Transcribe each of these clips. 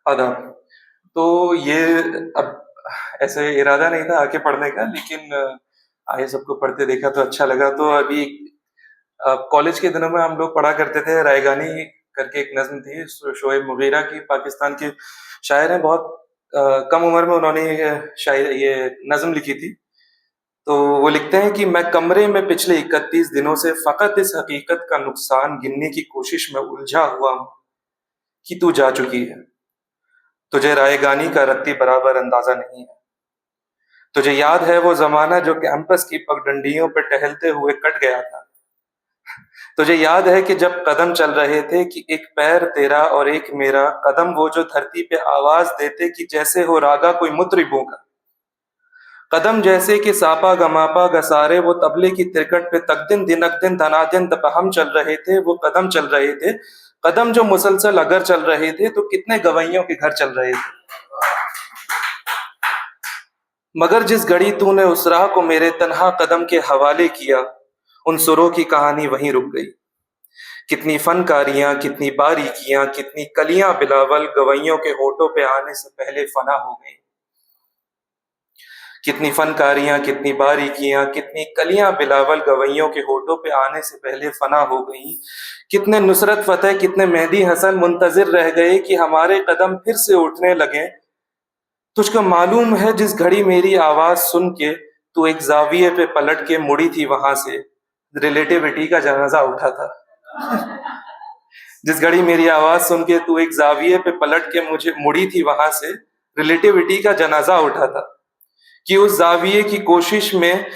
आदाब। तो ये अब ऐसे इरादा नहीं था आके पढ़ने का, लेकिन आए सबको पढ़ते देखा तो अच्छा लगा। तो अभी कॉलेज के दिनों में हम लोग पढ़ा करते थे, रायगानी करके एक नज़्म थी, शोएब मुगीरा की, पाकिस्तान के शायर हैं। बहुत कम उम्र में उन्होंने ये नज़्म लिखी थी। तो वो लिखते हैं कि मैं कमरे में पिछले 31 दिनों से फ़कत इस हकीकत का नुकसान गिनने की कोशिश में उलझा हुआ हूँ कि तू जा चुकी है। तुझे रायगानी का रत्ती बराबर अंदाजा नहीं है। तुझे याद है वो जमाना जो कैंपस की पगडंडियों पर टहलते हुए कट गया था। तुझे याद है कि जब कदम चल रहे थे कि एक पैर तेरा और एक मेरा, कदम वो जो धरती पे आवाज देते कि जैसे हो रागा कोई मुतरिबों का। कदम जैसे कि सापा गमापा गसारे वो तबले की तिरकट पे तकदिन दिनक दिन धनादिन दपहम चल रहे थे। वो कदम चल रहे थे, कदम जो मुसलसल अगर चल रहे थे तो कितने गवैयों के घर चल रहे थे। मगर जिस घड़ी तूने उस राह को मेरे तन्हा कदम के हवाले किया, उन सुरों की कहानी वहीं रुक गई। कितनी फनकारियां, कितनी बारीकियां, कितनी कलियां बिलावल गवैयों के होठों पे आने से पहले फना हो गई। कितनी फनकारियां, कितनी बारीकियां, कितनी कलियां बिलावल गवैयों के होठों पे आने से पहले फना हो गई। कितने नुसरत फतेह, कितने मेहदी हसन मुंतजिर रह गए कि हमारे कदम फिर से उठने लगे। तुझको मालूम है जिस घड़ी मेरी आवाज सुन के तू एक जाविये पे पलट के मुड़ी थी, वहां से रिलेटिविटी का जनाजा उठा था। जिस घड़ी मेरी आवाज सुन के तू एक जाविये पे पलट के मुझे मुड़ी थी, वहां से रिलेटिविटी का जनाजा उठा था। कि उस जाविये की कोशिश में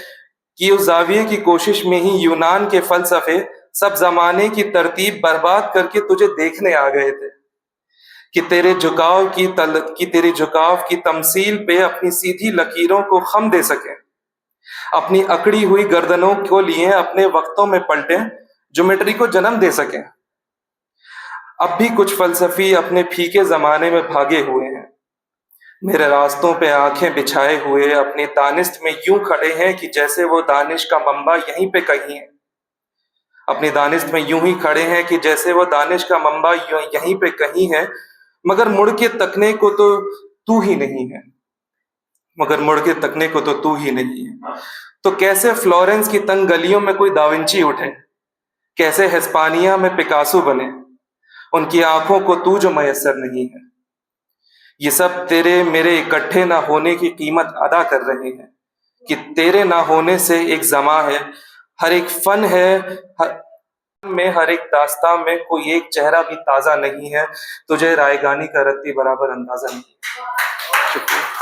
कि उस जाविये की कोशिश में ही यूनान के फलसफे सब जमाने की तरतीब बर्बाद करके तुझे देखने आ गए थे। कि तेरे झुकाव की तमसील पे अपनी सीधी लकीरों को खम दे सके, अपनी अकड़ी हुई गर्दनों को लिए अपने वक्तों में पलटे, ज्योमेट्री को जन्म दे सके। अब भी कुछ फलसफी अपने फीके जमाने में भागे हुए हैं, मेरे रास्तों पे आंखें बिछाए हुए अपनी दानिश में यूं खड़े हैं कि जैसे वो दानिश का मंबा यहीं पे कहीं है। अपनी दानिश में यूं ही खड़े हैं कि जैसे वो दानिश का मंबा यहीं पे कहीं है। मगर मुड़ के तकने को तो तू ही नहीं है। मगर मुड़ के तकने को तो तू ही नहीं है। तो कैसे फ्लोरेंस की तंग गलियों में कोई दाविंची उठे, कैसे हिस्पानिया में पिकासो बने, उनकी आंखों को तू जो मयसर नहीं है। ये सब तेरे मेरे इकट्ठे ना होने की कीमत अदा कर रहे हैं। कि तेरे ना होने से एक जमा है, हर एक फन है, हर एक दास्तां में कोई एक चेहरा भी ताजा नहीं है। तुझे रायगानी का रत्ती बराबर अंदाजा नहीं। शुक्रिया।